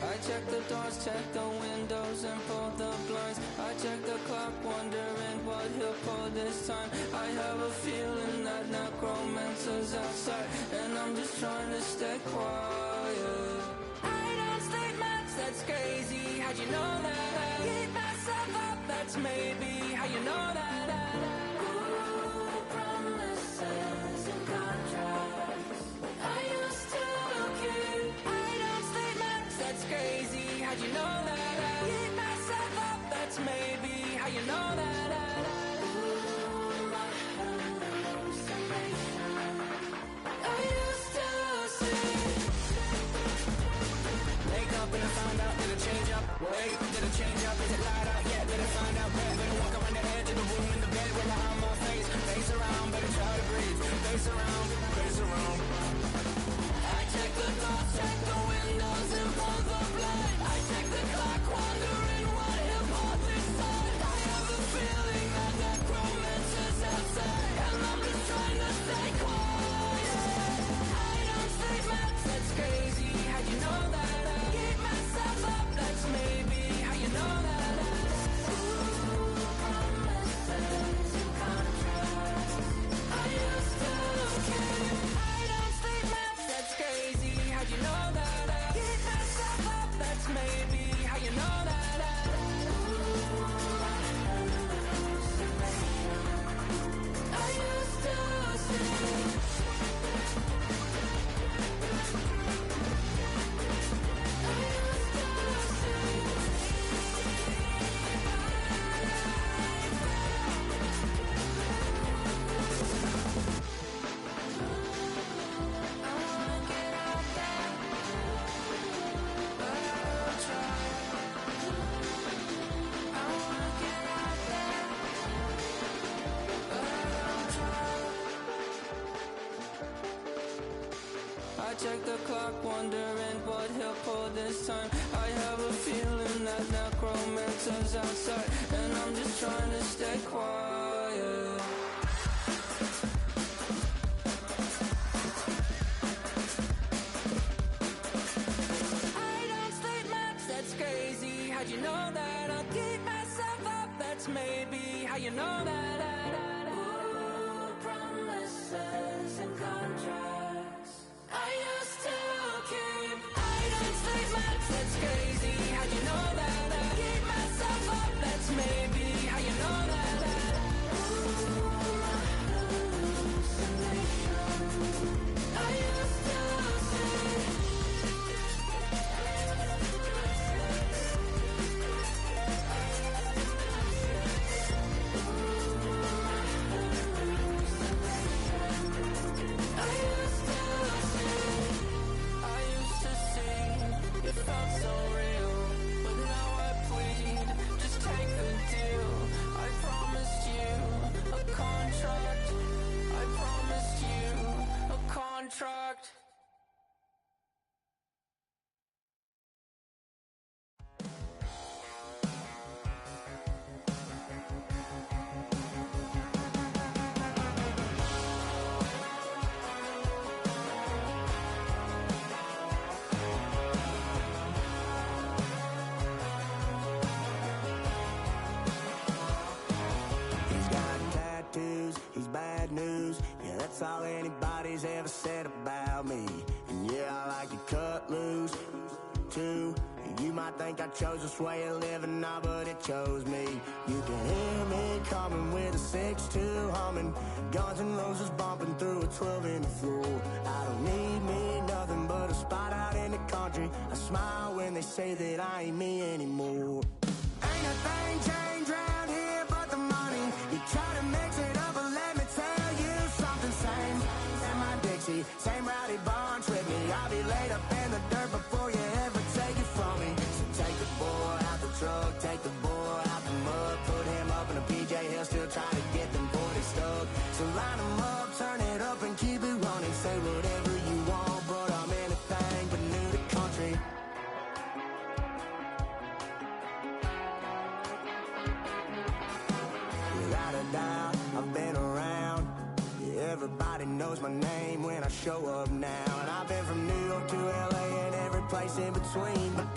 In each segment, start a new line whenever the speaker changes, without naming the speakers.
I check the doors, check the windows, and pull the blinds. I check the clock, wondering what he'll pull this time. I have a feeling that necromancer's outside, and I'm just trying to stay quiet. I don't sleep much, that's crazy. How'd you know that? I keep myself up, that's maybe how you know that. Ooh, promises and contracts. I used to keep. I don't sleep much, that's crazy. How'd you know that? I keep myself up, that's maybe how you know that. Ooh, my hallucination. I used to see. Wake up and I find out, did it change up? Wait, did it change up? Is it light up? Yeah, did it find out? Better walk around the edge of the room in the bed with my arm on my face. Face around, better try to breathe. Face around, face around. I check the doors, check the windows, and pull the blind. I check the clock, wondering what he'll pull this time. I have a feeling that necromancer's outside, and I'm just trying to stay quiet. I don't sleep much, that's crazy. How'd you know that? I keep myself up, that's maybe how you know that. Ooh, promises and contracts. I used to keep. I don't sleep much, that's crazy. How'd you know that? I keep myself up, that's maybe how you know that. Ooh, my hallucination. I used to see. I check the clock, wondering what he'll pull this time. I have a feeling that necromancer's outside, and I'm just trying to stay quiet. I don't sleep much, that's crazy. How'd you know that? I'll keep myself up, that's maybe how you know that. Ooh, promises and contracts. I used to keep. I don't sleep much, that's crazy. How'd you know that? I keep myself up, that's maybe how you know that. Ooh, my hallucination. I used to see. Contract.
He's got tattoos, he's bad news. Yeah, that's all anybody's ever said about me. And yeah, I like to cut loose, too. You might think I chose this way of living now, but it chose me. You can hear me coming with a 6-2 humming, Guns N' Roses bumping through a 12 in the floor. I don't need me nothing but a spot out in the country. I smile when they say that I ain't me anymore. Ain't a thing changed round here but the money. You try to mix it up, but let me tell you something. Same in my Dixie, same rowdy bunch with me. I'll be laid up in the dirt before you ever take it from me. So take the boy out the truck, take the boy out the mud, put him up in a PJ Hill, still trying to get them 40 stuck. So line them up, turn it up and keep it running. Say whatever you want, but I'm anything but new to country. Without a doubt, I've been around. Yeah, everybody knows my name when I show up now. And I've been from New York to LA and every place in between. But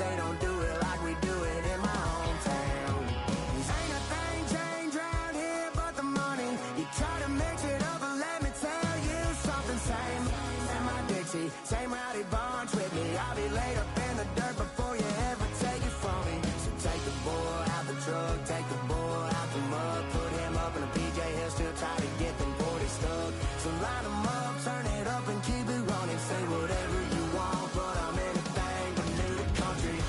rowdy bonds with me. I'll be laid up in the dirt before you ever take it from me. So take the boy out the truck, take the boy out the mud, put him up in a PJ Hill, still try to get them 40 stuck. So line them up, turn it up and keep it running. Say whatever you want, but I'm anything but new to country.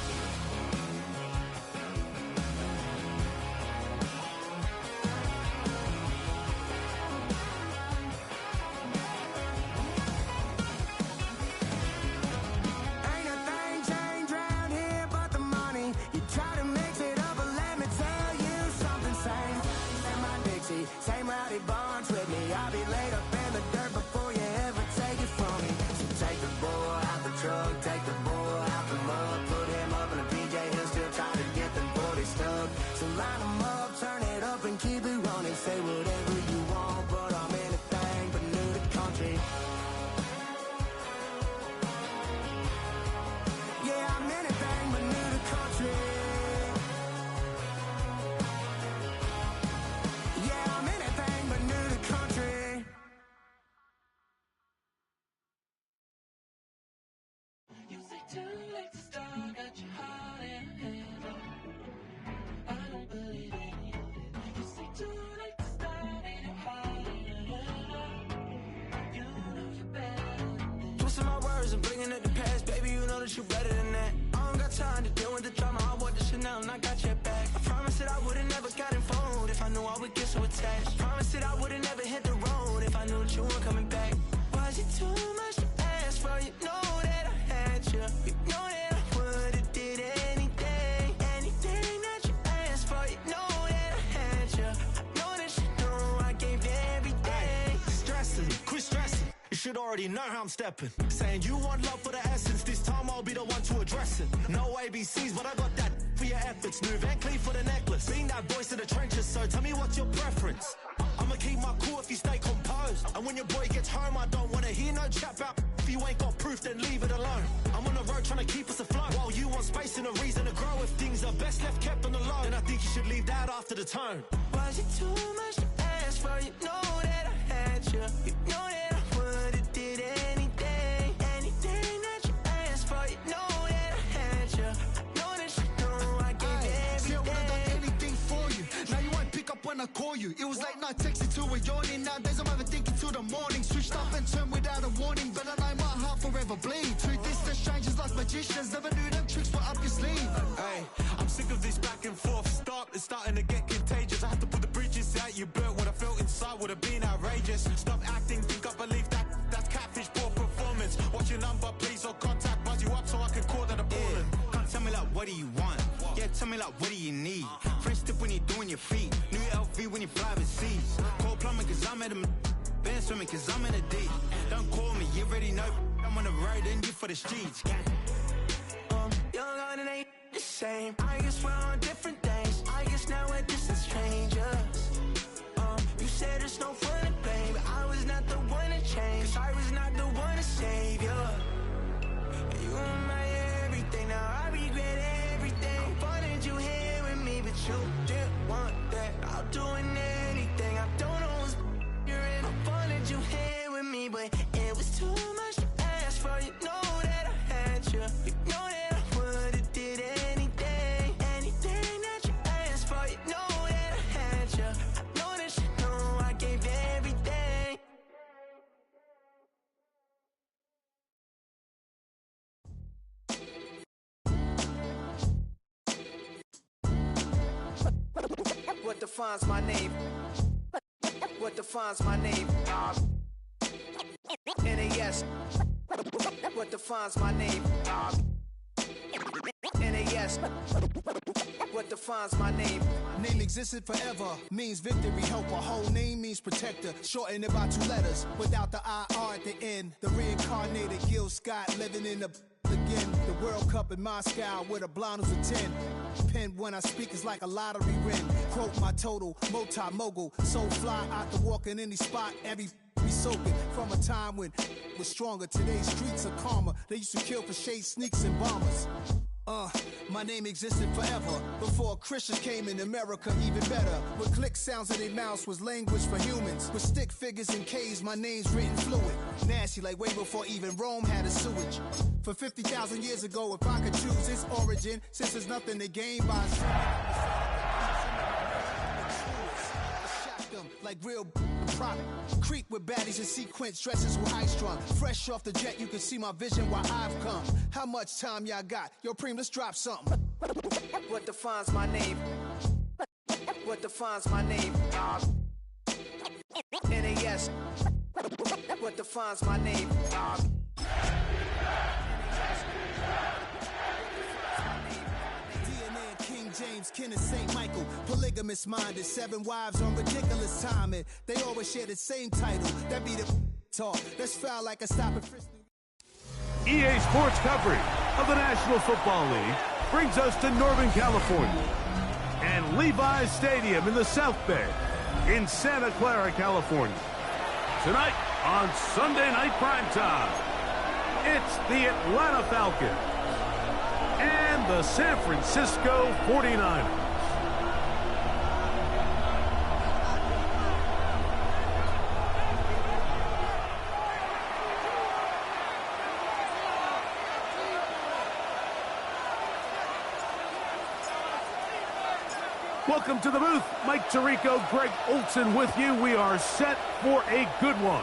Ain't a thing changed round here but the money. You try to mix it up, but let me tell you something. Same my Dixie, same rowdy bonds with me. I'll be laid up in the dirt before you ever take it from me. So take the boy out the truck, take the boy out the mud, put him up in a PJ Hill, still try to get them 40 stuck. So line them up, turn it up and keep it running. Say whatever you want, but I'm anything but new to country. Yeah, I'm anything but new to country. Yeah, I'm anything but new to country.
You say too late to start, got your heart in hand. I don't believe any of it. You say too late to start, ain't your heart in hand. You know you're better than this.
Twisting my words and bringing up the past, baby, you know that you better than that. I don't got time to deal with the drama, I bought the Chanel and I got your back. I promised that I would've never gotten phoned if I knew I would get so attached. I promised that I would've never hit the road if I knew that you weren't coming back. Was it too much to ask for? You know that I had you. You know that I would've did anything, anything that you asked for. You know that I had you. I know that you know I gave everything.
Stressing, quit stressing. You should already know how I'm stepping. Saying you want love for the essence, this time I'll be the one to address it. No ABCs, but I got that for your efforts. New Van Cleef for the necklace. Being that voice of the trenches, so tell me what's your preference. I'ma keep my cool if you stay composed. And when your boy gets home, I don't wanna hear no chat about if you ain't got proof, then leave it alone. I'm on the road trying to keep us afloat, while you want space and a reason to grow. If things are best left kept on the low, then I think you should leave that after the tone.
Was it too much to ask for? You know that I had you. You know that I would've did anything, anything that you asked for. You know that I had you. I know that you know I gave everything.
See, I would've done anything for you. Now you won't pick up when I call you. It was late night texting till we're yawning. Nowadays I'm overthinking till the morning. Switched up and turned without a warning, but I know my heart forever bleed. Truth is, the strangers like magicians. Never knew them tricks were up your sleeve. Hey, I'm sick of this back and forth. Stop, it's starting to get contagious. I had to put the bridges out you built. What I felt inside would have been outrageous. Stop acting, think I believe that. That's catfish, poor performance. Watch your number, please, or contact. Buzz you up so I can call that a ballin'.
Can't tell me like what do you want? Yeah, tell me like what do you need? Fresh tip when you're doing your feet. New LV when you fly overseas. Call plumbing cause I'm at a been swimming cause I'm in a deep. Don't call me, you already know. I'm on the road and you for the streets.
Young on and ain't the same. I guess we're on different days. I guess now we're distant strangers. You said there's no fun to blame, but I was not the one to change. Cause I was not the one to save you. You were my everything, now I regret everything. I wanted you here with me, but you didn't want that. I'm doing anything, I don't know what's you're in. I wanted you here with me, but it was too much to ask for. You know that I had you. You know that I would've did anything, anything that you asked for. You know that I had you. I know that you know I gave everything.
What defines my name? What defines my name? NAS. What defines my name? NAS. What defines my name?
Name existed forever, means victory, helper. Whole name means protector, shortened it by 2 letters. Without the IR at the end, the reincarnated Gil Scott living in the again. The World Cup in Moscow with a blind who's a 10. Pen when I speak is like a lottery win. Quote my total, multi-mogul. So fly out to walk in any spot, every be soaking. From a time when was stronger, today's streets are calmer. They used to kill for shade sneaks and bombers. My name existed forever, before Christians came in America, even better. With click sounds in their mouths was language for humans. With stick figures and K's, my name's written fluid. Nasty like way before even Rome had a sewage. For 50,000 years ago, if I could choose its origin, since there's nothing to gain by like real product. Creep with baddies and sequence dresses with high strung. Fresh off the jet, you can see my vision where I've come. How much time y'all got? Yo, Preem, let's drop something.
What defines my name? What defines my name? NAS. What defines my name?
James, Kenneth, St. Michael, polygamous minded, 7 wives on ridiculous timing. They always share the same title. That be the talk. That's foul like a stop and frisk.
EA Sports coverage of the National Football League brings us to Northern California and Levi's Stadium in the South Bay in Santa Clara, California. Tonight on Sunday Night Primetime, it's the Atlanta Falcons and the San Francisco 49ers. Welcome to the booth. Mike Tirico, Greg Olson with you. We are set for a good one.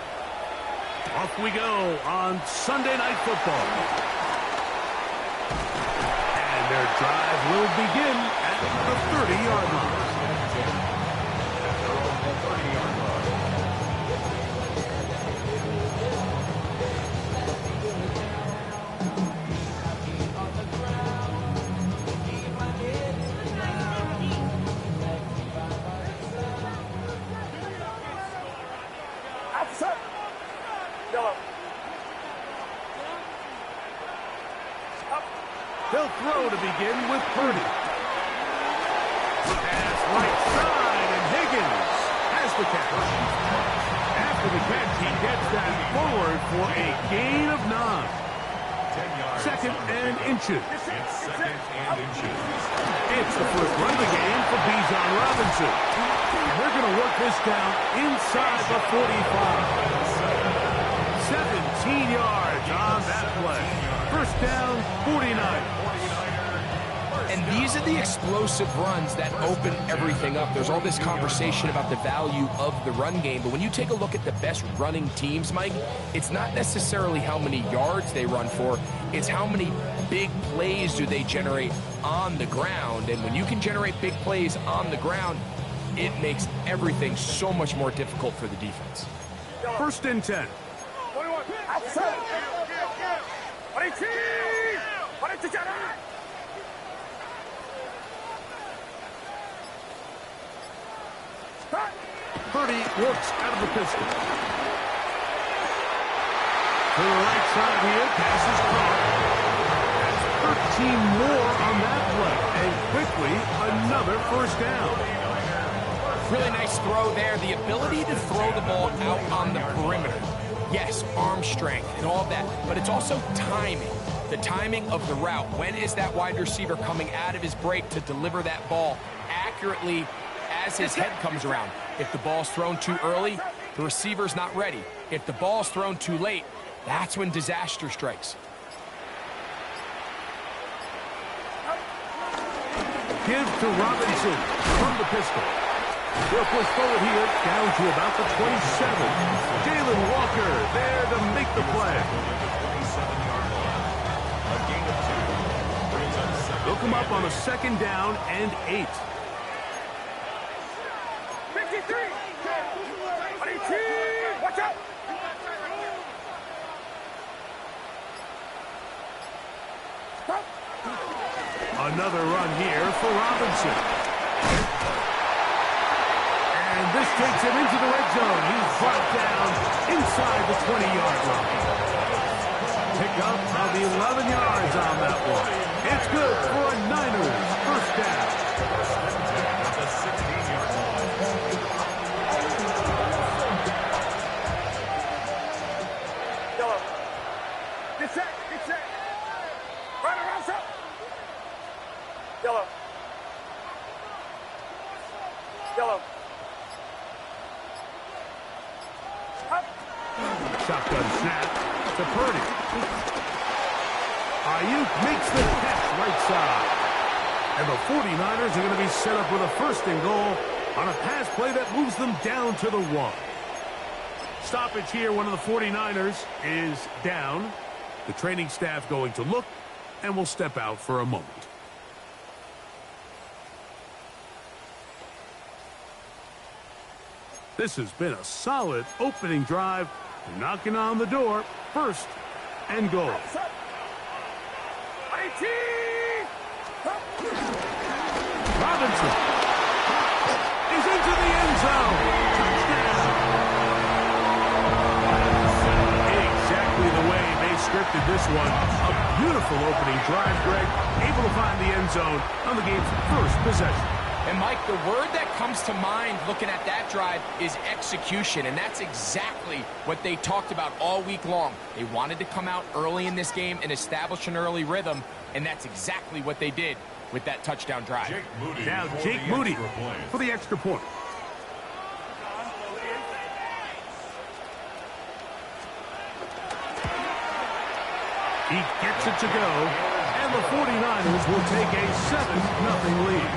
Off we go on Sunday Night Football. Their drive will begin at the 30-yard line. They'll throw to begin with Purdy. Pass right side, and Higgins has the catch. After the catch, he gets that forward for a gain of 9. 2nd and inches. It's the first run of the game for Bijan Robinson. And they're going to work this down inside the 45. 17 yards on that play. First down, 49.
And these are the explosive runs that open everything up. There's all this conversation about the value of the run game, but when you take a look at the best running teams, Mike, it's not necessarily how many yards they run for, it's how many big plays do they generate on the ground. And when you can generate big plays on the ground, it makes everything so much more difficult for the defense.
1st and 10. Purdy works out of the pistol. To the right side here, pass is caught. That's 13 more on that play. And quickly, another first down.
Really nice throw there. The ability to throw the ball out on the perimeter. Yes, arm strength and all that, but it's also timing. The timing of the route. When is that wide receiver coming out of his break to deliver that ball accurately as his head comes around? If the ball's thrown too early, the receiver's not ready. If the ball's thrown too late, that's when disaster strikes.
Give to Robinson from the pistol. They'll push forward here, down to about the 27. Jalen Walker there to make the play. They'll come up on a 2nd down and 8.
53! 22! Watch out!
Another run here for Robinson. And this takes him into the red zone. He's brought down inside the 20-yard line. Pick up of 11 yards on that one. It's good for a Niners first down. The 16-yard line.
Yellow. Get set. Get set. Right around, up. Yellow.
Shotgun snap to Purdy. Ayuk makes the catch right side. And the 49ers are going to be set up with a 1st and goal on a pass play that moves them down to the 1. Stoppage here. One of the 49ers is down. The training staff going to look and will step out for a moment. This has been a solid opening drive. Knocking on the door. 1st and goal. Robinson is into the end zone. Touchdown. Exactly the way they scripted this one. A beautiful opening drive, Greg. Able to find the end zone on the game's 1st possession.
And, Mike, the word that comes to mind looking at that drive is execution, and that's exactly what they talked about all week long. They wanted to come out early in this game and establish an early rhythm, and that's exactly what they did with that touchdown drive.
Now Jake Moody for the extra point. He gets it to go, and the 49ers will take a 7-0 lead.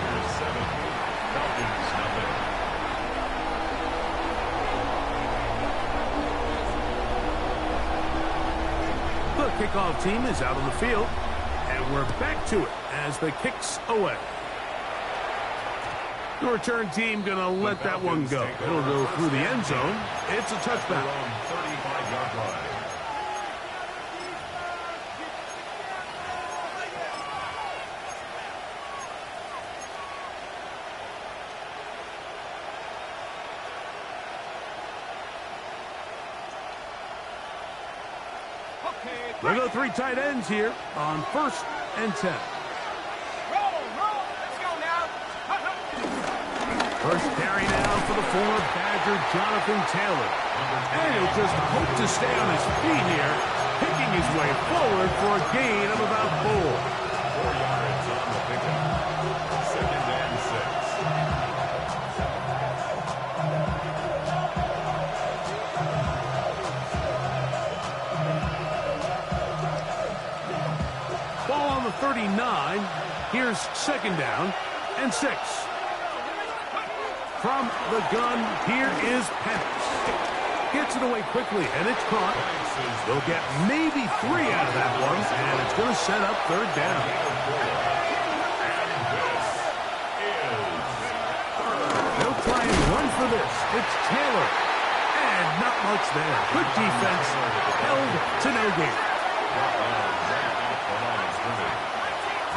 The kickoff team is out on the field, and we're back to it as the kick's away. The return team going to let that one go. It'll go through the end zone. It's a touchback.
35-yard line.
They go 3 tight ends here on 1st and 10.
Roll. Let's go now.
1st carry now for the former Badger Jonathan Taylor. And he'll just hope to stay on his feet here, picking his way forward for a gain of about 4.
4 yards on the pickup. 2nd and 6.
Ball on the 39. Here's 2nd down and 6. From the gun, here is Penix. Gets it away quickly, and it's caught. They'll get maybe 3 out of that one, and it's going to set up 3rd down. They'll try and run for this. It's Taylor. And not much there. Good defense. Held to no gain.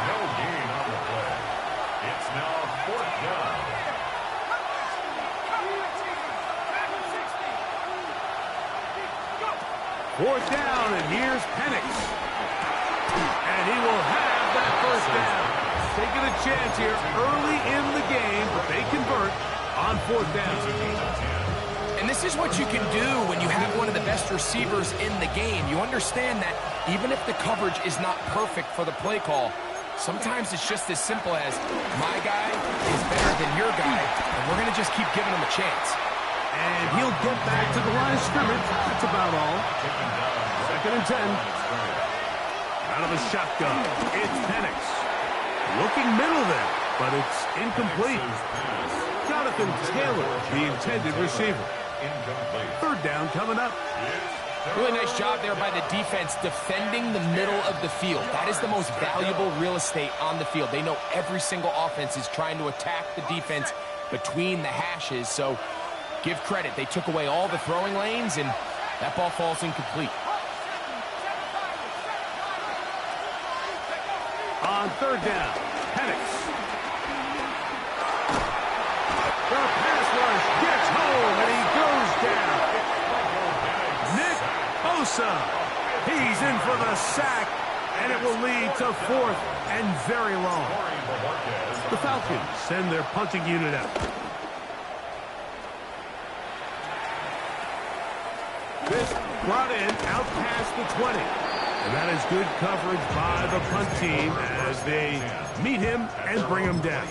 No gain on the play. It's now 4th down.
Fourth down, and here's Penix. And he will have that 1st down. Taking a chance here early in the game, but they convert on 4th down.
And this is what you can do when you have one of the best receivers in the game. You understand that even if the coverage is not perfect for the play call, sometimes it's just as simple as, my guy is better than your guy, and we're going to just keep giving him a chance.
And he'll get back to the line of scrimmage. That's about all. 2nd and 10. Out of a shotgun, it's Penix. Looking middle there, but it's incomplete. Jonathan Taylor, the intended receiver. 3rd down coming up.
Really nice job there by the defense defending the middle of the field. That is the most valuable real estate on the field. They know every single offense is trying to attack the defense between the hashes, so give credit. They took away all the throwing lanes, and that ball falls incomplete.
On 3rd down, Penix. The pass rush gets home, and he goes down. Nick Bosa. He's in for the sack, and it will lead to 4th and very long. The Falcons send their punting unit out. This brought in out past the 20. And that is good coverage by the punt team as they meet him and bring him down.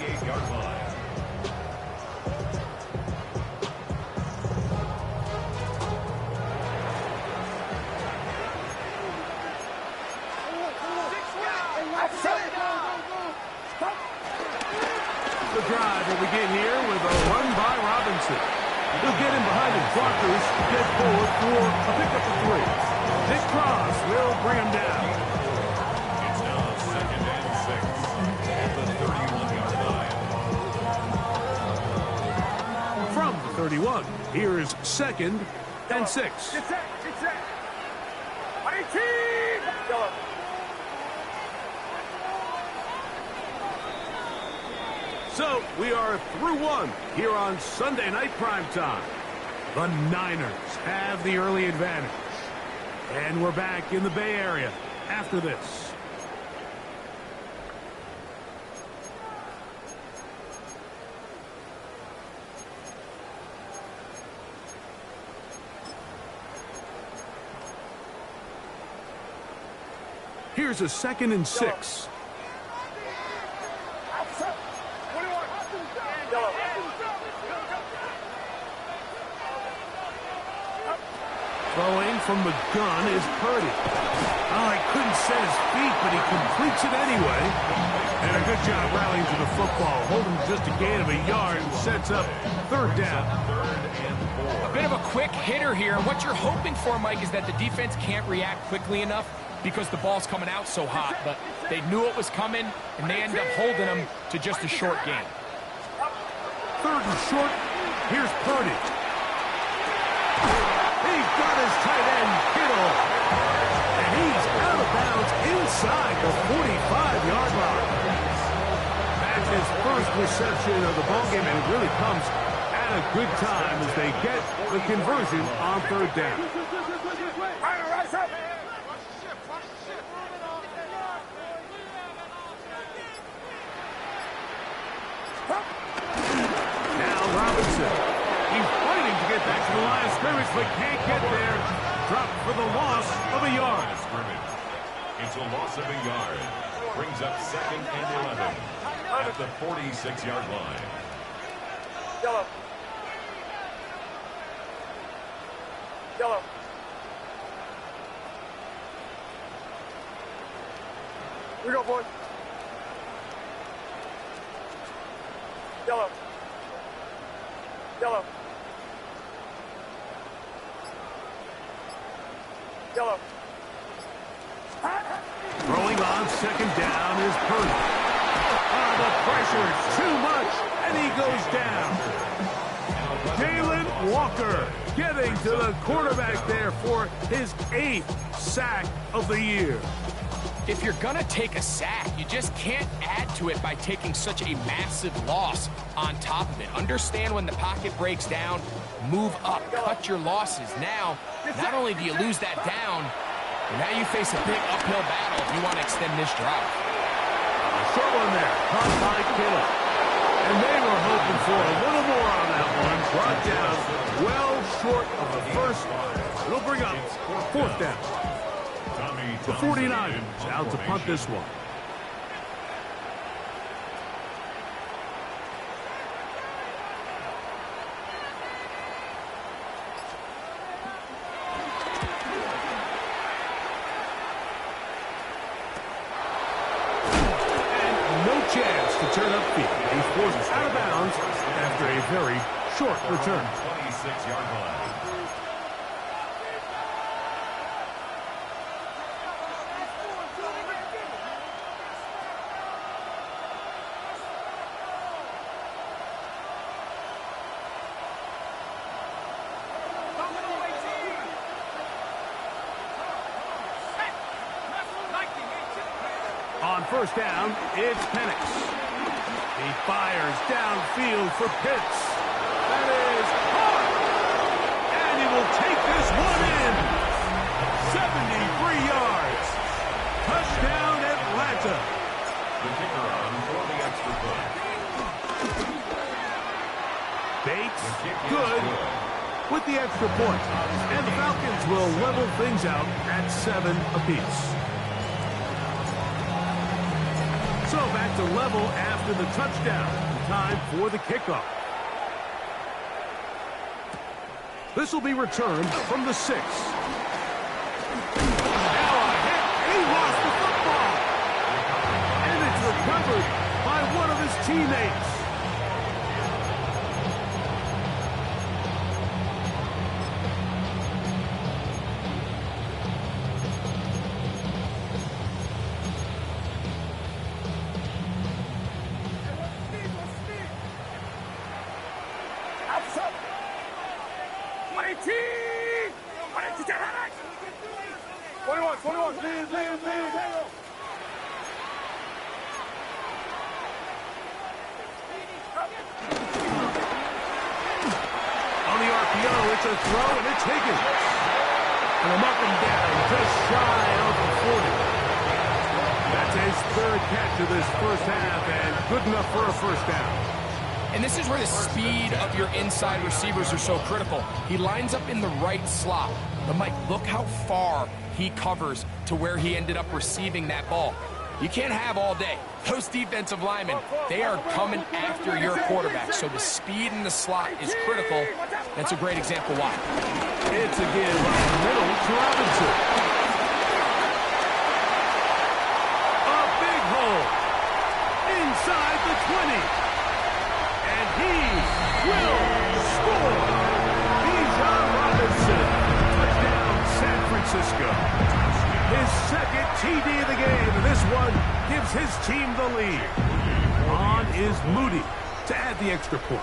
drive will begin here with a run by Robinson. He'll get in behind his blockers, get forward for a pickup of 3. Nick Cross will bring him down.
It's now 2nd and 6 at the 31-yard line.
From the 31, here's 2nd and 6.
Get set. Get set. 18. Yellow.
So we are through 1 here on Sunday Night Primetime. The Niners have the early advantage. And we're back in the Bay Area after this. Here's a 2nd and 6. Throwing from the gun is Purdy. Oh, he couldn't set his feet, but he completes it anyway. And a good job rallying to the football. Holding just a gain of a yard and sets up 3rd down.
A bit of a quick hitter here. And what you're hoping for, Mike, is that the defense can't react quickly enough because the ball's coming out so hot. But they knew it was coming, and they end up holding them to just a short gain.
3rd and short. Here's Purdy. He's got his tight end, Kittle. And he's out of bounds inside the 45-yard line. That's his first reception of the ballgame, and it really comes at a good time as they get the conversion on 3rd down. Now Robinson. He's fighting to get back to the line of scrimmage, but can't get there. Dropped for the loss of a yard.
It's a loss of a yard. Brings up 2nd and 11 at the 46-yard line.
Yellow. Yellow. Here we go, boys. Yellow. Yellow. Yellow.
Throwing on 2nd down is Purdy. Oh, the pressure is too much, and he goes down. Jalen Walker getting to the quarterback there for his 8th sack of the year.
If you're going to take a sack, you just can't add to it by taking such a massive loss on top of it. Understand when the pocket breaks down, move up, cut your losses. Now, not only do you lose that down, but now you face a big uphill battle if you want to extend this drive.
A short one there, caught by Kittle. And they were hoping for a little more on that one. Brought down well short of the first. It'll bring up 4th down. The 49ers out to punt this one. And no chance to turn upfield. He's forced out of bounds after a very short return.
26-yard line.
On 1st down, it's Penix. He fires downfield for Pitts. That is hard. And he will take this one in. 73 yards. Touchdown, Atlanta.
The kicker on for the extra point.
Bates, good with the extra point. And the Falcons will level things out at 7 apiece. So back to level after the touchdown. Time for the kickoff. This will be returned from the 6. Now a hit. He lost the football. And it's recovered by one of his teammates. On the RPO, it's a throw, and it's Higgins. And a up and down, just shy of the 40. That's his third catch of this first half, and good enough for a first down.
And this is where the speed of your inside receivers are so critical. He lines up in the right slot. But, Mike, look how far he covers to where he ended up receiving that ball. You can't have all day. Those defensive linemen, they are coming after your quarterback. So the speed in the slot is critical. That's a great example why.
It's a give up the middle to Robinson. A big hole inside the 20. And he will score. Bijan Robinson. Touchdown, San Francisco. His second TD of the game, and this one gives his team the lead. On is Moody to add the extra point.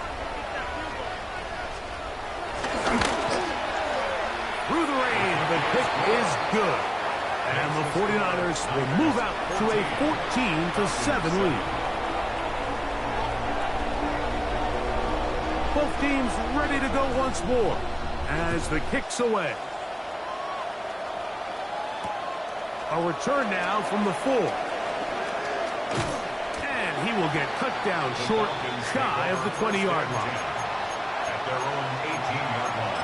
Through the rain, the kick is good. And the 49ers will move out to a 14-7 lead. Both teams ready to go once more as the kick's away. A return now from the 4. And he will get cut down short, shy of the 20-yard line.
At their own 18-yard line.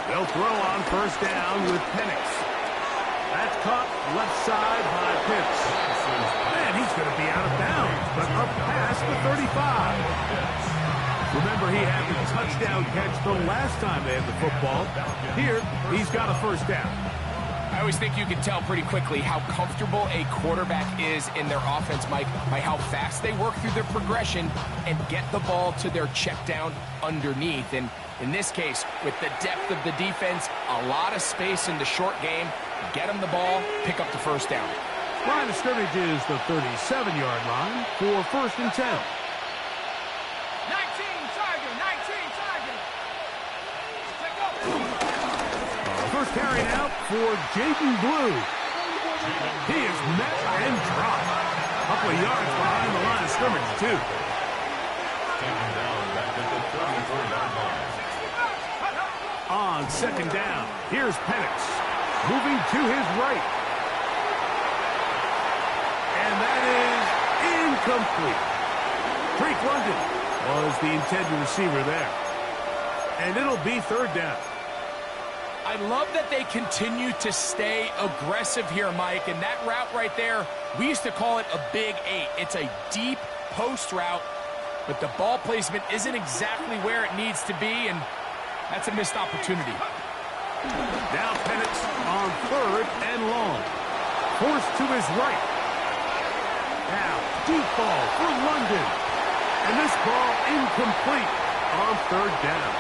They'll throw on first down with Penix. That's caught left side by Pitts. Man, he's going to be out of bounds, but up past the 35. Remember, he had the touchdown catch the last time they had the football. Here, he's got a first down.
I always think you can tell pretty quickly how comfortable a quarterback is in their offense, Mike, by how fast they work through their progression and get the ball to their check down underneath. And in this case, with the depth of the defense, a lot of space in the short game, get them the ball, pick up the first down.
Line of scrimmage is the 37-yard line for first and 10.
19 Tiger.
First carry out for Jaden Blue. He is met and dropped. A couple of yards behind the line of scrimmage, too.
Taken down back at the 34-yard line.
On second down, here's Penix. Moving to his right. And that is incomplete. Drake London was the intended receiver there. And it'll be third down.
I love that they continue to stay aggressive here, Mike, and that route right there, we used to call it a big 8. It's a deep post route, but the ball placement isn't exactly where it needs to be, and that's a missed opportunity.
Now Penix on third and long. Forced to his right. Now, deep ball for London. And this ball incomplete on third down.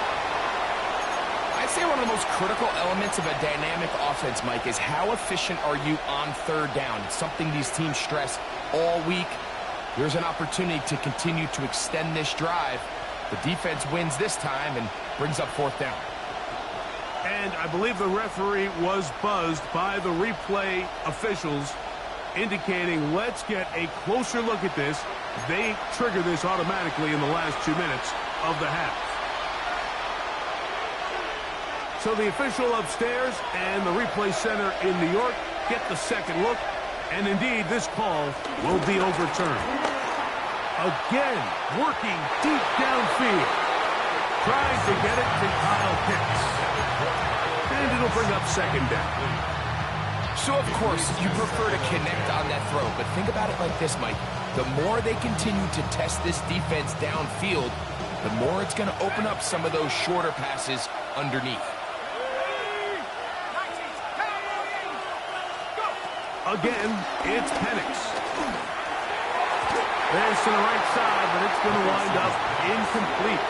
I'd say one of the most critical elements of a dynamic offense, Mike, is how efficient are you on third down? It's something these teams stress all week. Here's an opportunity to continue to extend this drive. The defense wins this time and brings up fourth down.
And I believe the referee was buzzed by the replay officials, indicating let's get a closer look at this. They trigger this automatically in the last 2 minutes of the half. So the official upstairs and the replay center in New York get the second look, and indeed this call will be overturned. Again, working deep downfield, trying to get it to Kyle Pitts. And it'll bring up second down.
So, of course, you prefer to connect on that throw, but think about it like this, Mike. The more they continue to test this defense downfield, the more it's going to open up some of those shorter passes underneath.
Again, it's Penix. There's to the right side, but it's going to wind up incomplete.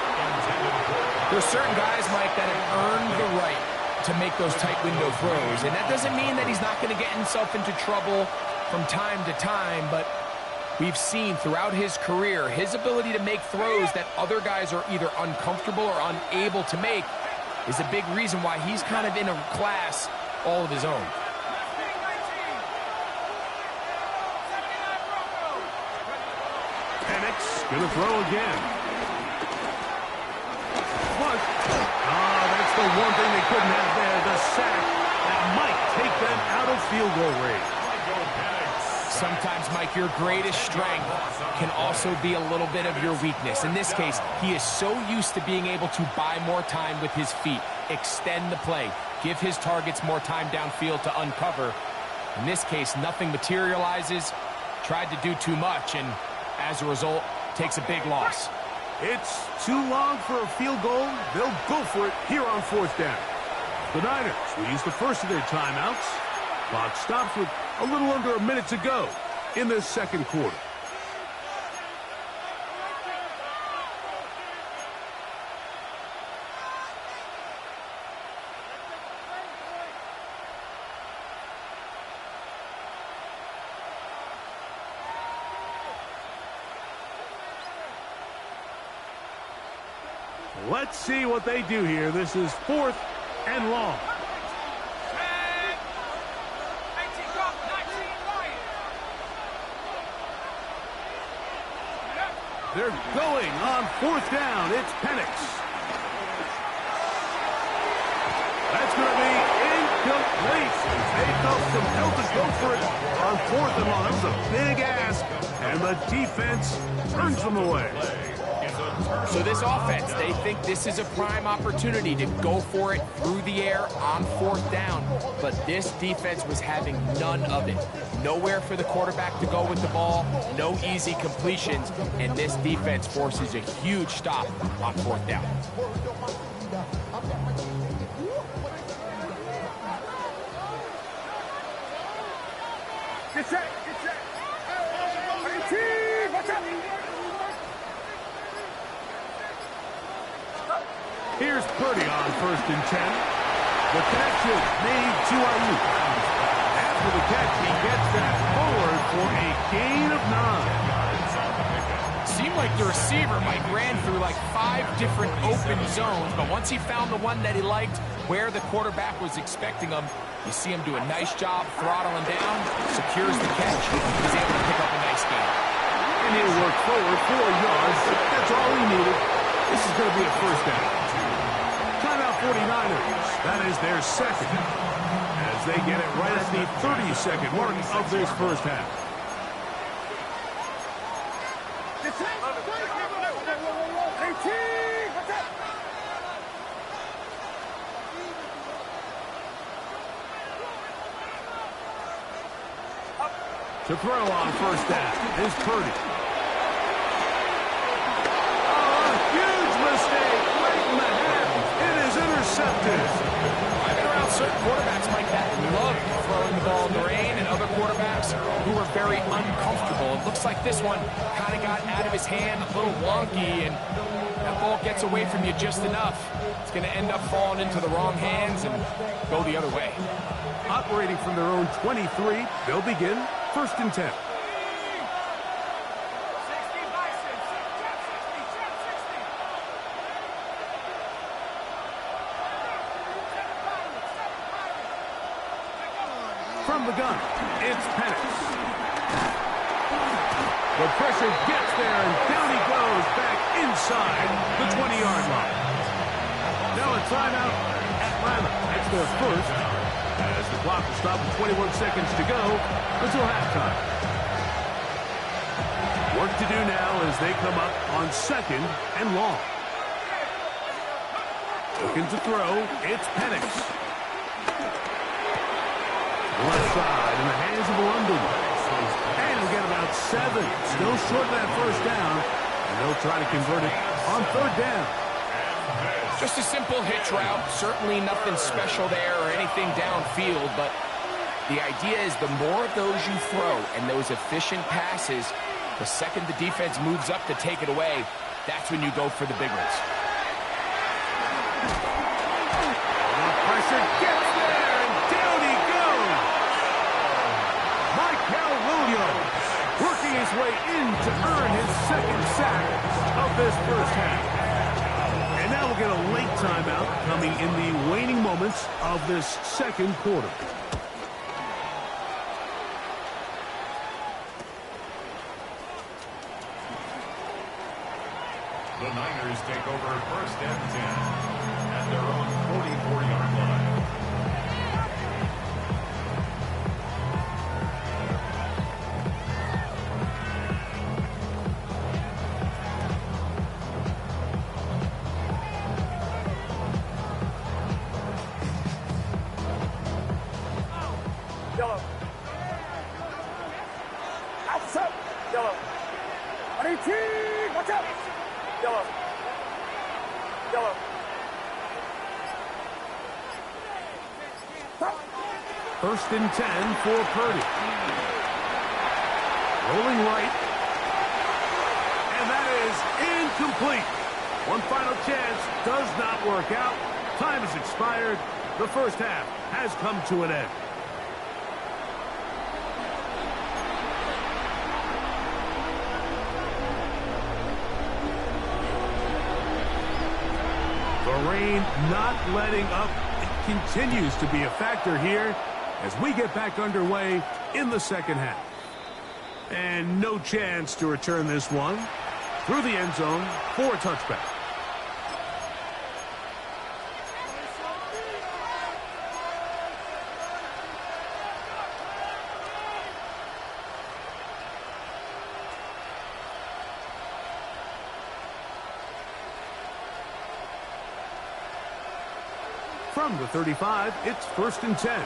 There's certain guys, Mike, that have earned the right to make those tight window throws. And that doesn't mean that he's not going to get himself into trouble from time to time, but we've seen throughout his career his ability to make throws that other guys are either uncomfortable or unable to make is a big reason why he's kind of in a class all of his own.
Penix gonna throw again. But, that's the one thing they couldn't have there, the sack that might take them out of field goal range.
Sometimes, Mike, your greatest strength can also be a little bit of your weakness. In this case, he is so used to being able to buy more time with his feet, extend the play, give his targets more time downfield to uncover. In this case, nothing materializes, tried to do too much, and as a result, takes a big loss.
It's too long for a field goal. They'll go for it here on 4th down. The Niners will use the first of their timeouts. Clock stops with a little under a minute to go in this second quarter. Let's see what they do here. This is 4th and long. They're going on 4th down. It's Penix. That's going to be incomplete. They felt compelled to go for it on 4th and long. That was a big ask, and the defense turns them away.
So this offense, they think this is a prime opportunity to go for it through the air on 4th down. But this defense was having none of it. Nowhere for the quarterback to go with the ball, no easy completions, and this defense forces a huge stop on 4th down.
Get set, get set. Hey, watch out.
Here's Purdy on 1st and 10. The catch is made to Ayuk. After the catch, he gets that forward for a gain of 9.
Seemed like the receiver, Mike, ran through like 5 different open zones, but once he found the one that he liked, where the quarterback was expecting him, you see him do a nice job throttling down, secures the catch, he's able to pick up a nice gain.
And he'll work forward 4 yards. That's all he needed. This is going to be a 1st down. Timeout 49ers. That is their second, as they get it right at the 30-second mark of this first half. To throw on 1st down is Purdy. Intercepted.
I've been around certain quarterbacks, Mike, that love throwing the ball in the rain, and other quarterbacks who are very uncomfortable. It looks like this one kind of got out of his hand, a little wonky, and that ball gets away from you just enough. It's going to end up falling into the wrong hands and go the other way.
Operating from their own 23, they'll begin 1st and 10. From the gun, it's Penix. The pressure gets there, and down he goes back inside the 20-yard line. Now a timeout, Atlanta. That's their first, as the clock will stop with 21 seconds to go until halftime. Work to do now as they come up on 2nd and long. Looking to throw, it's Penix. Left side in the hands of London. And he'll get about 7. Still short of that 1st down. And they'll try to convert it on 3rd down.
Just a simple hitch route. Certainly nothing special there or anything downfield, but the idea is the more of those you throw and those efficient passes, the second the defense moves up to take it away, that's when you go for the big ones.
Pressure second sack of this first half. And now we'll get a late timeout coming in the waning moments of this second quarter.
The Niners take over first and 10 at their own 44-yard line.
Yellow. Outside. Yellow. Watch out. Yellow. Yellow.
First and 10 for Purdy. Rolling right. And that is incomplete. One final chance does not work out. Time has expired. The first half has come to an end. The rain not letting up. It continues to be a factor here as we get back underway in the second half. And no chance to return this one through the end zone for a touchback. From the 35, it's first and 10.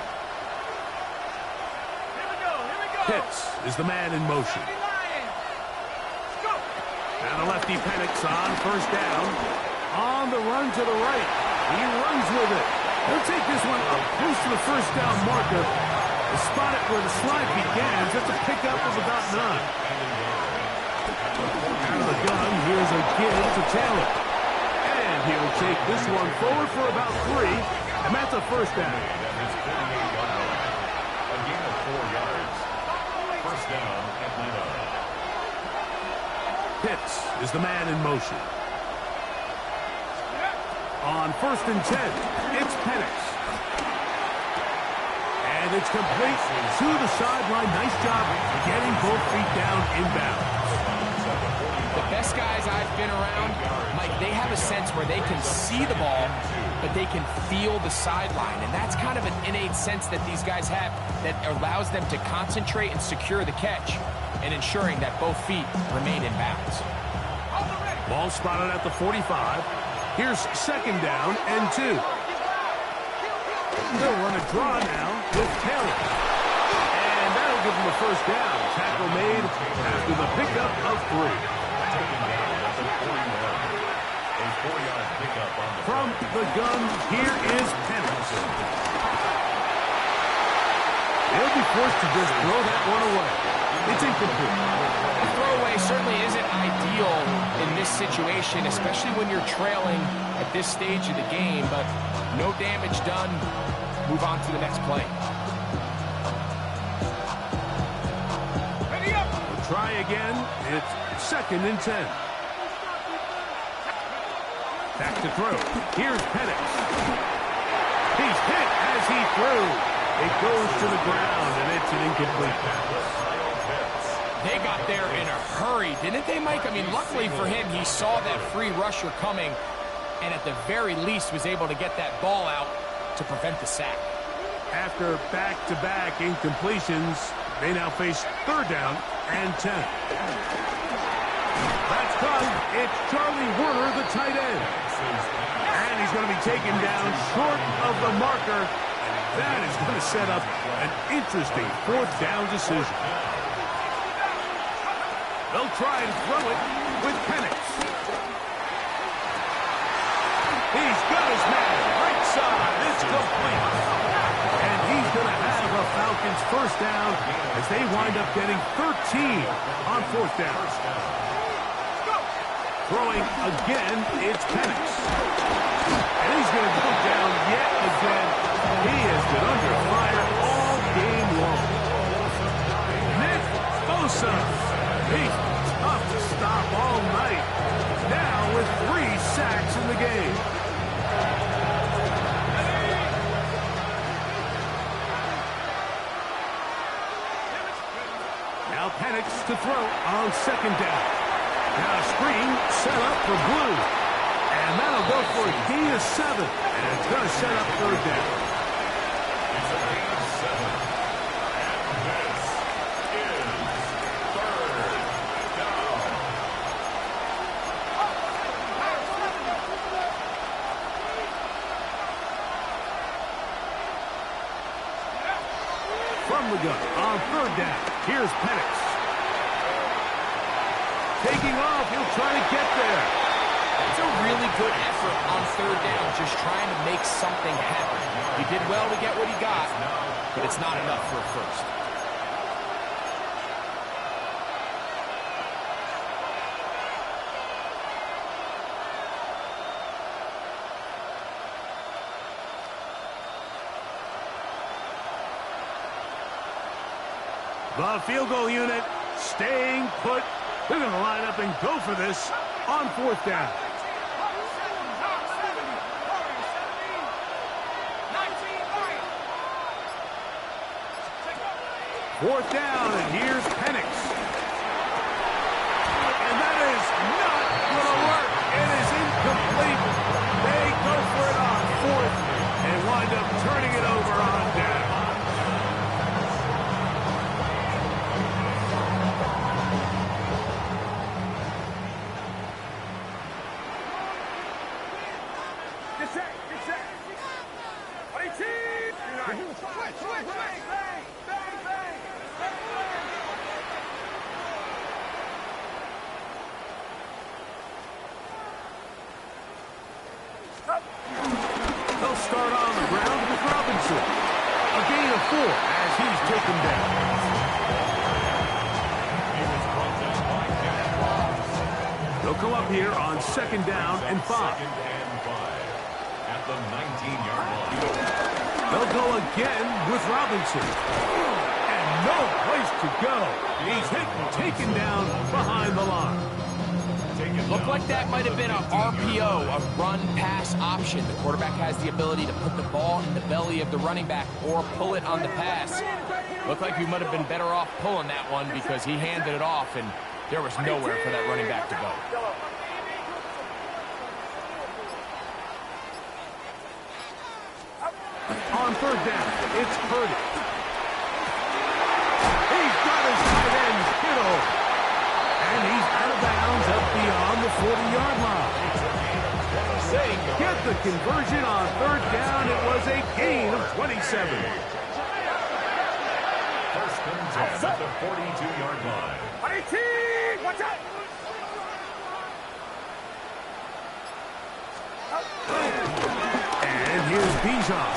Pitts is the man in motion. And the lefty Penix on first down. On the run to the right. He runs with it. He'll take this one up close to the first down marker. The spot it where the slide begins. That's a pickup of about 9. Out of the gun, here's a give to Taylor. And he'll take this one forward for about 3. And that's a first down.
A gain of 4 yards. First down, Atlanta.
Pitts is the man in motion. On first and 10, it's Penix. And it's complete to the sideline. Nice job getting both feet down inbounds.
The best guys I've been around, Mike, they have a sense where they can see the ball, but they can feel the sideline. And that's kind of an innate sense that these guys have that allows them to concentrate and secure the catch and ensuring that both feet remain in bounds.
Ball spotted at the 45. Here's second down and 2. They'll run a draw now with Taylor. And that'll give them the first down. Tackle made after the pickup of 3.
Taken down at the 41. A 4-yard pickup on the
From the gun, here is Penix. They'll be forced to just throw that one away. It's incomplete.
The throwaway certainly isn't ideal in this situation, especially when you're trailing at this stage of the game, but no damage done. Move on to the next play.
We'll try again. It's second and 10. Back to throw. Here's Penix. He's hit as he threw. It goes to the ground, and it's an incomplete pass.
They got there in a hurry, didn't they, Mike? I mean, luckily for him, he saw that free rusher coming and at the very least was able to get that ball out to prevent the sack.
After back-to-back incompletions, they now face third down and 10. That's caught. It's Charlie Werner, the tight end. And he's going to be taken down short of the marker. That is going to set up an interesting fourth down decision. They'll try and throw it with Penix. He's got his man right side. It's complete. And he's going to have a Falcons first down as they wind up getting 13 on fourth down. Throwing again, it's Penix. And he's going to go down yet again. He has been under fire all game long. Nick Bosa. He's tough to stop to throw on second down. Now a screen set up for Blue. And that'll go for a gain of 7. And it's going to set up third down.
It's a gain of 7. And this is third down.
From the gun on third down. Here's Penix. Taking off. He'll try to get there.
It's a really good effort on third down, just trying to make something happen. He did well to get what he got, but it's not enough for a first.
The field goal unit staying put. They're going to line up and go for this on fourth down. Fourth down, and here's Penix. And that is not going to work. It is incomplete. They go for it on fourth and wind up turning it over on down. They'll start on the ground with Robinson. A gain of 4 as he's taken down. They'll come up here on second down and 5.
Second and 5 at the 19-yard line.
They'll go again with Robinson. And no place to go. He's hit and taken down behind the line.
Looked like that might have been an RPO, a run-pass option. The quarterback has the ability to put the ball in the belly of the running back or pull it on the pass. Looked like we might have been better off pulling that one because he handed it off, and there was nowhere for that running back to go.
On third down, it's Purdy. He's got his tight end, Kittle. And he's out of bounds up beyond the 40-yard line. They get the conversion on third down. It was a gain of 27.
First and 10 at the 42-yard line.
Watch out!
And here's Bijan.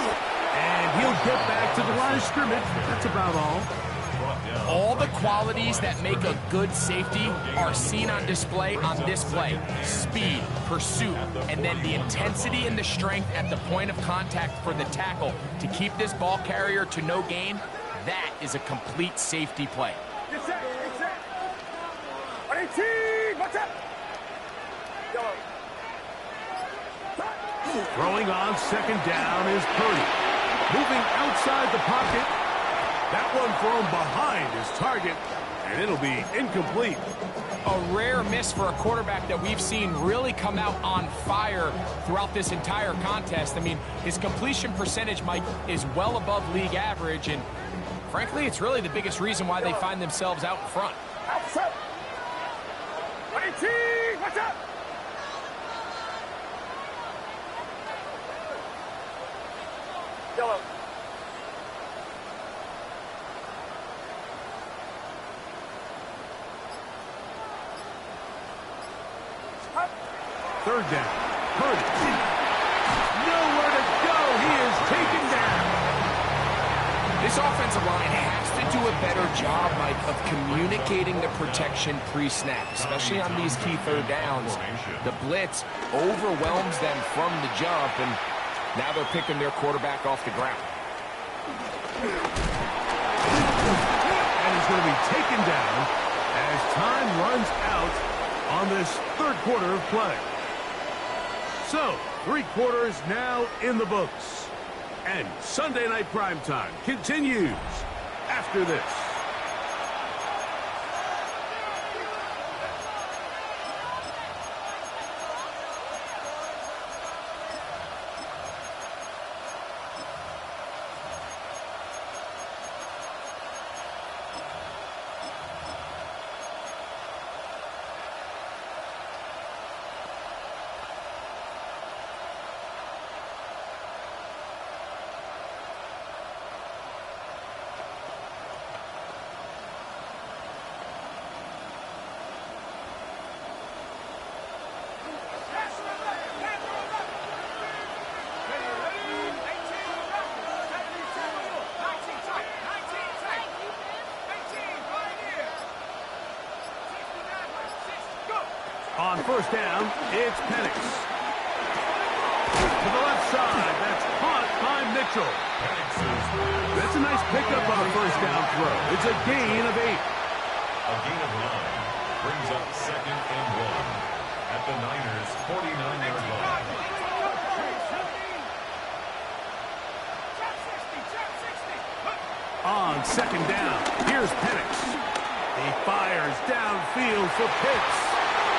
And he'll get back to the line of scrimmage. That's about all.
All the qualities that make a good safety are seen on display on this play. Speed, pursuit, and then the intensity and the strength at the point of contact for the tackle to keep this ball carrier to no gain. That is a complete safety play.
Get set! Watch out!
Throwing on second down is Purdy. Moving outside the pocket. That one thrown behind his target, and it'll be incomplete.
A rare miss for a quarterback that we've seen really come out on fire throughout this entire contest. I mean, his completion percentage, Mike, is well above league average, and frankly, it's really the biggest reason why they find themselves out in front.
Outside! Watch out! Yellow.
Third down. Purdy. Nowhere to go. He is taken down.
This offensive line has to do a better job, Mike, of communicating the protection pre-snap, especially on these key third downs. The blitz overwhelms them from the jump, and now they're picking their quarterback off the ground.
And he's going to be taken down as time runs out on this third quarter of play. So, 3 quarters now in the books. And Sunday Night Primetime continues after this. first down, it's Penix. To the left side, that's caught by Mitchell. That's a nice pickup on a first down throw. It's a gain of 8.
A gain of 9 brings up 2nd and 1 at the Niners' 49-yard line.
On 2nd down, here's Penix. He fires downfield for Pitts.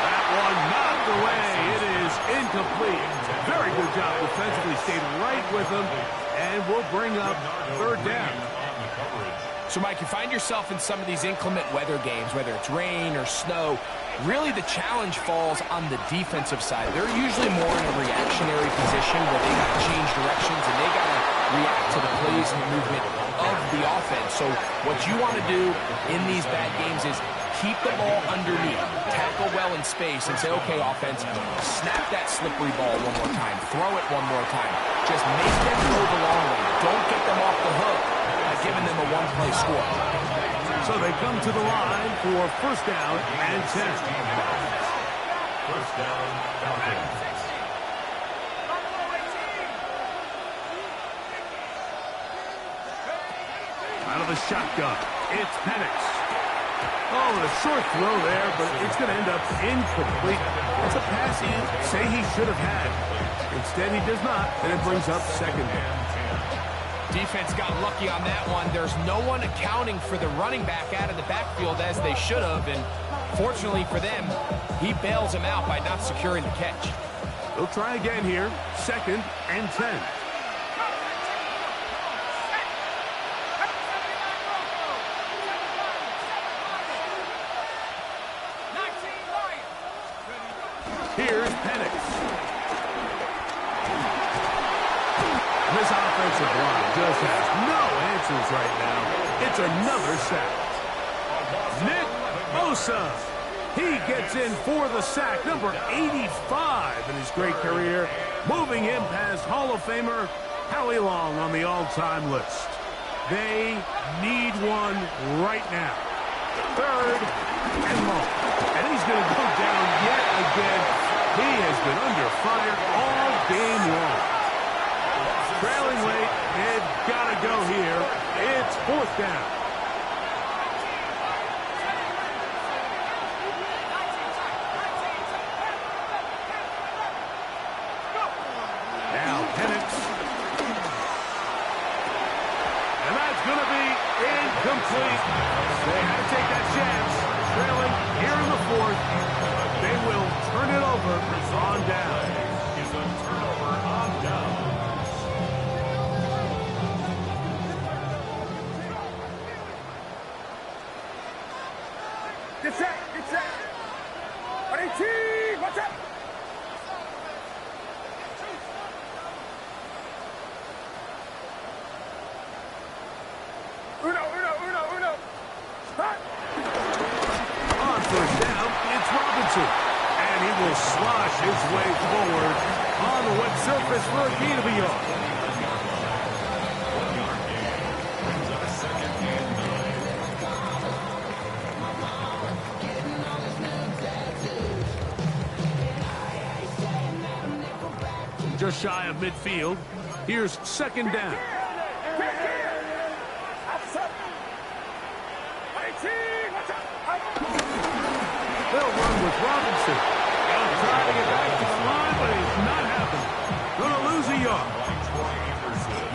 That one knocked away. It is incomplete. Very good job defensively. Stayed right with him and will bring up 3rd down.
So, Mike, you find yourself in some of these inclement weather games, whether it's rain or snow, really the challenge falls on the defensive side. They're usually more in a reactionary position where they got to change directions and they got to react to the plays and the movement of the offense. So what you want to do in these bad games is keep the ball underneath, tackle well in space, and say, okay, offense, snap that slippery ball one more time, throw it one more time. Just make them go the long way. Don't get them off the hook by giving them a one-play score.
So they come to the line for first down and 10.
First down, Falcons.
Out of the shotgun, it's Penix. Oh, and a short throw there, but it's going to end up incomplete. It's a pass he'd say he should have had. Instead, he does not, and it brings up 2nd down.
Defense got lucky on that one. There's no one accounting for the running back out of the backfield as they should have, and fortunately for them, he bails him out by not securing the catch.
They'll try again here, 2nd and 10. Here's Penix. This offensive line just has no answers right now. It's another sack. Nick Bosa. He gets in for the sack, number 85 in his great career, moving him past Hall of Famer Howie Long on the all-time list. They need one right now. 3rd and long. And he's going to go down yet again. He has been under fire all game long. Trailing late, they've got to go here. It's 4th down. Now Penix. And that's going to be incomplete. They had to take that chance. Trailing here in the 4th. They will turn it over on down.
Is a turnover on down.
Get set, get set. 18, watch out. Uno. Hot.
On first down, it's Robinson. And he will slosh his way forward on the wet surface for a gain of a yard.
Brings up 2nd and 9.
Just shy of midfield. Here's 2nd down. They'll run with Robinson. They'll try to get back to the line, but it's not happening. Going to lose a yard.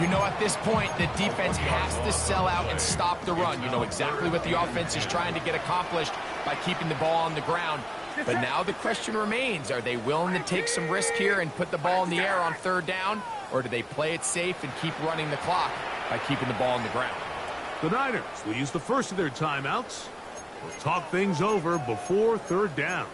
You know, at this point, the defense has to sell out and stop the run. You know exactly what the offense is trying to get accomplished by keeping the ball on the ground. But now the question remains, are they willing to take some risk here and put the ball in the air on 3rd down? Or do they play it safe and keep running the clock by keeping the ball on the ground?
The Niners will use the first of their timeouts. We'll talk things over before 3rd down.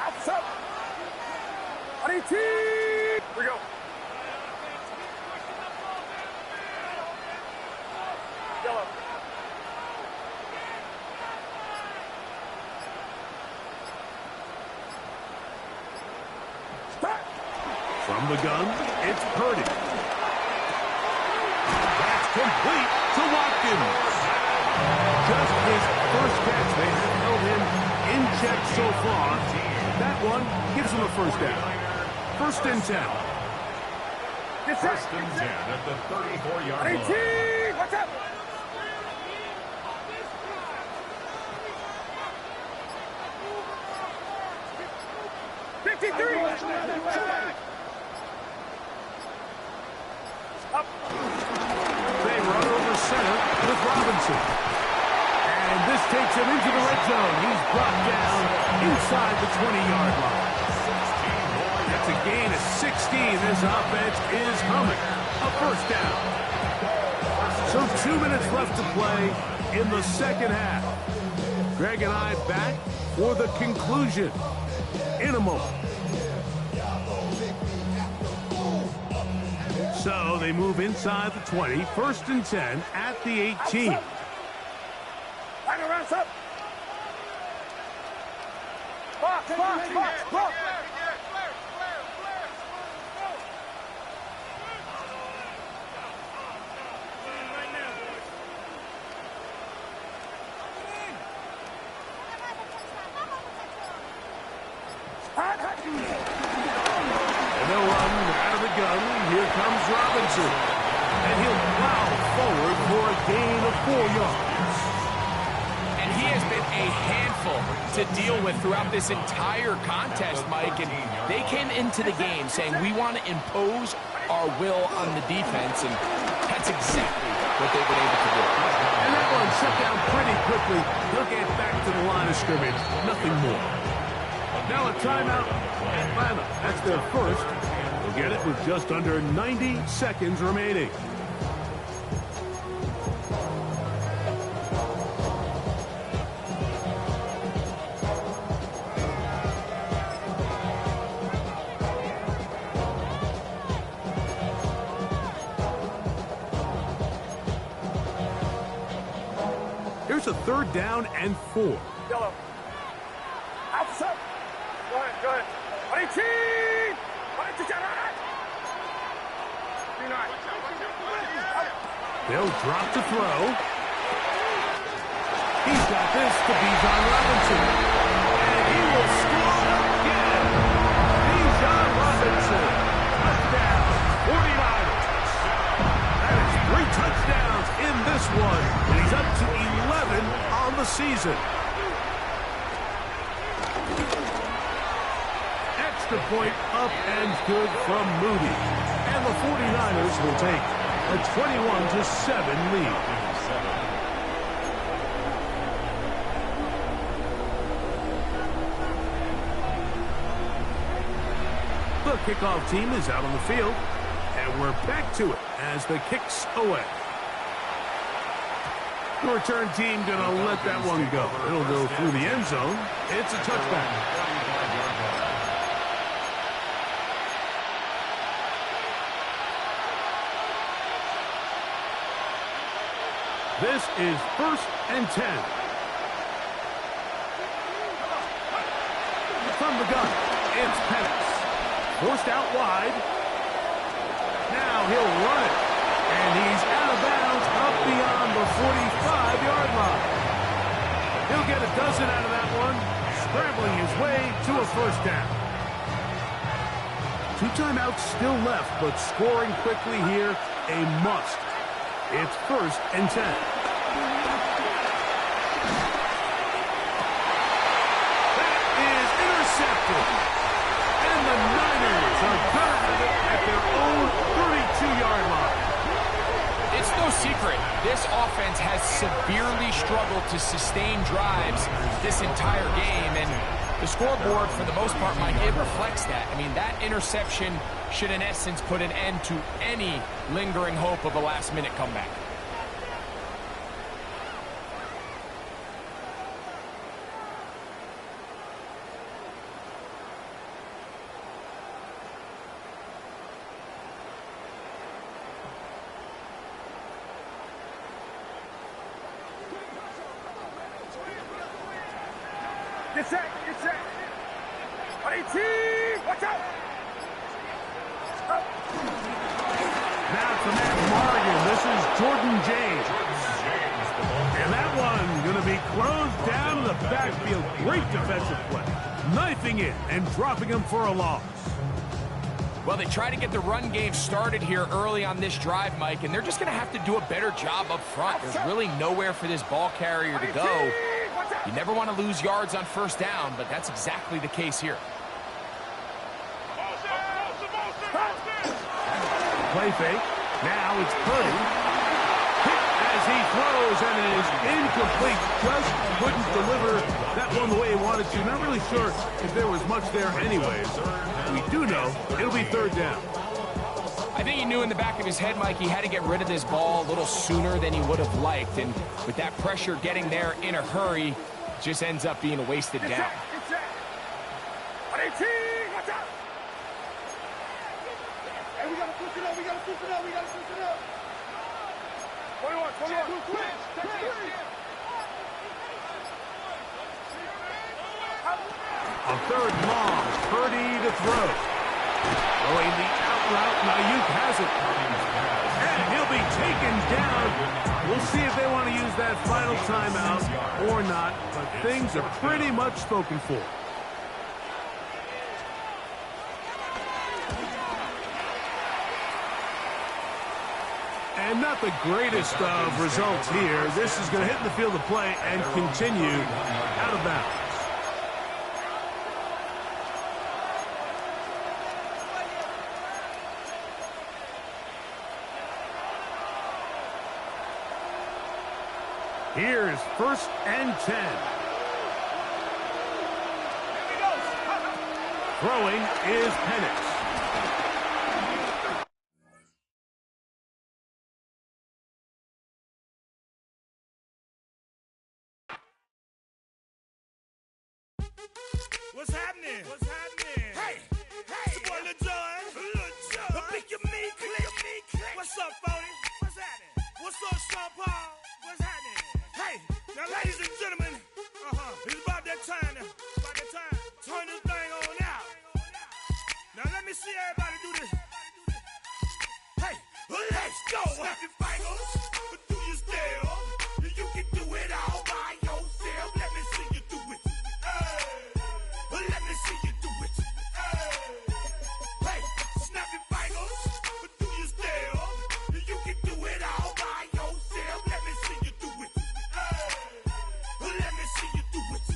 Outside. 18. Here we go. Yellow.
From the gun, it's Purdy. That's complete to Watkins. Just his first catch. They have held him in check so far. That one gives him a first down. 1st and 10.
First and 10 at the 34-yard line.
What's up? Up.
They run over center with Robinson. And this takes him into the red zone. He's brought down inside the 20-yard line. That's a gain of 16. This offense is humming. A first down. So 2 minutes left to play in the second half. Greg and I back for the conclusion in a moment. So they move inside the 20, 1st and 10 at the 18.
Around up. Box.
And they'll run out of the gun. Here comes Robinson. And he'll plow forward for a gain of 4 yards.
And he has been a handful to deal with throughout this entire contest, Mike. And they came into the game saying, we want to impose our will on the defense. And that's exactly what they've been able to do.
And that one shut down pretty quickly. He'll get back to the line of scrimmage. Nothing more. Now a timeout, Atlanta. That's their first. They'll get it with just under 90 seconds remaining. Here's a 3rd down and 4.
Yellow. Outside. Go ahead. 18!
They'll drop to throw. He's got this to Bijan Robinson. And he will score again. Bijan Robinson. Touchdown. 49ers. That is 3 touchdowns in this one. And he's up to 11 on the season. Extra point up and good from Moody. And the 49ers will take a 21-7 lead. The kickoff team is out on the field, and we're back to it as the kick's away. The return team gonna let that one go. It'll go through the end zone. It's a touchback. This is 1st and 10. From the gun, it's Penix. Forced out wide. Now he'll run it. And he's out of bounds up beyond the 45-yard line. He'll get a dozen out of that one, scrambling his way to a first down. 2 timeouts still left, but scoring quickly here, a must. It's 1st and 10. That is intercepted. And the Niners are done at their own 32-yard line.
It's no secret, this offense has severely struggled to sustain drives this entire game, and the scoreboard, for the most part, Mike, it reflects that. I mean, that interception should, in essence, put an end to any lingering hope of a last-minute comeback.
Get set. 18! Watch out!
from Matt Morgan. This is Jordan James. And that one going to be closed down in the backfield. Great defensive play. Knifing it and dropping him for a loss.
Well, they try to get the run game started here early on this drive, Mike, and they're just going to have to do a better job up front. There's really nowhere for this ball carrier to go. You never want to lose yards on first down, but that's exactly the case here.
Play fake. Now it's Purdy. Hit as he throws, and it is incomplete. Just couldn't deliver that one the way he wanted to. Not really sure if there was much there anyways. We do know it'll be third down.
I think he knew in the back of his head, Mike, he had to get rid of this ball a little sooner than he would have liked. And with that pressure getting there in a hurry, it just ends up being a wasted down.
Watch out! Hey, we gotta push it up, we gotta push it up, we gotta push it up. 21.
On third long, Purdy to throw. Throwing the out route, Ayuk has it. And he'll be taken down. We'll see if they want to use that final timeout or not, but things are pretty much spoken for. And not the greatest of results here. This is going to hit in the field of play and continue out of bounds. Here's 1st and 10. Throwing is Penix.
What's happening? Hey, it's your boy Lil Jon. Pick your meat click. What's up, 40? What's happening? What's up, Sean Paul? What's happening? Hey, now ladies and gentlemen, it's about that time now. Turn this thing on out. Now let me see everybody do this. Hey, let's go. Snap your fingers, do your step. You can do it all by yourself. Let me see you do it. Let me see you do it. Hey, snap your fingers, do your step. You can do it all by yourself. Let me see you do it. Let me see you do it.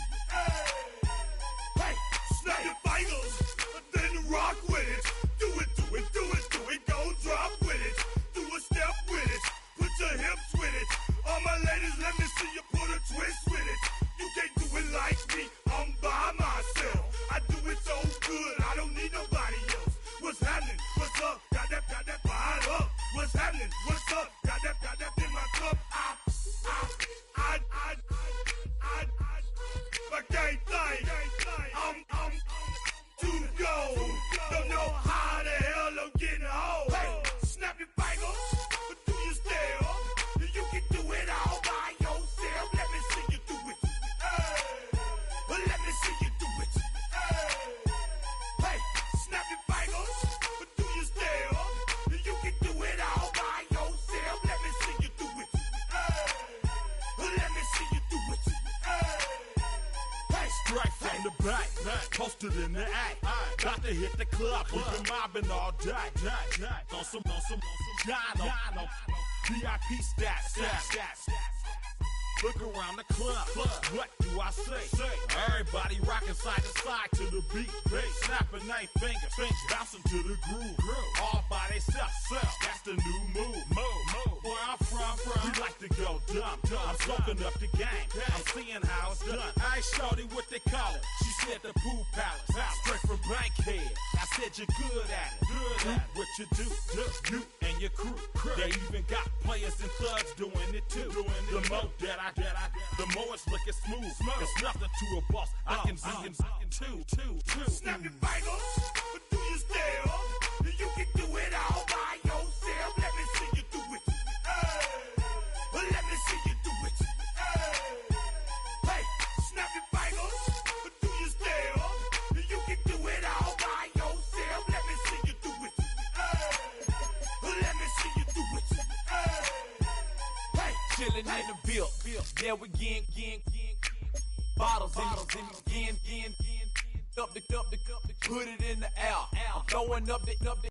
Hey, snap your fingers, then rock with it. Do it. Go drop with it. Do a step with it. Put your hips with it. All my ladies, let me see you put a twist with it. You can't do it like me. I'm by myself. I do it so good. I don't need nobody else. What's happening? What's up? Got that fired up. What's happening? What's up? Got that in my cup. I can't think. I'm too go. Don't know how the hell I'm getting home. Hey, snap your fingers, do your step. You can do it all by yourself. Let me see you do it. Let me see you do it. Hey, snap your fingers, do your step. You can do it all by yourself. Let me see you do it. Let me see you do it. Hey, straight from the back, posted in the act. Got to hit the club, we've been mobbing all day. On some John, VIP stats. Look around the club, what do I say? Everybody rocking side to side to the beat. Snapping their fingers, bouncing to the groove. All by themselves, that's the new move. Where I'm from, we like to go dumb. I'm soaking up the game, I'm seeing how it's done. I ain't shorty what they call it. She said the pool palace, straight from Bankhead. I said you're good at it. What you do, you and your crew. They even got players and thugs doing it too. The more that the more it's looking smooth. It's nothing to a boss. I can be in two. Snap your fingers, do your step. You can do it all by yourself. Let me see you do it. Let me see you do it. Hey, snap your fingers, do your step. You can do it all by yourself. Let me see you do it. Let me see you do it.
Rolling in the bill. Yeah, we again. Bottles in again. Up the cup, put it in the air. I'm throwing up the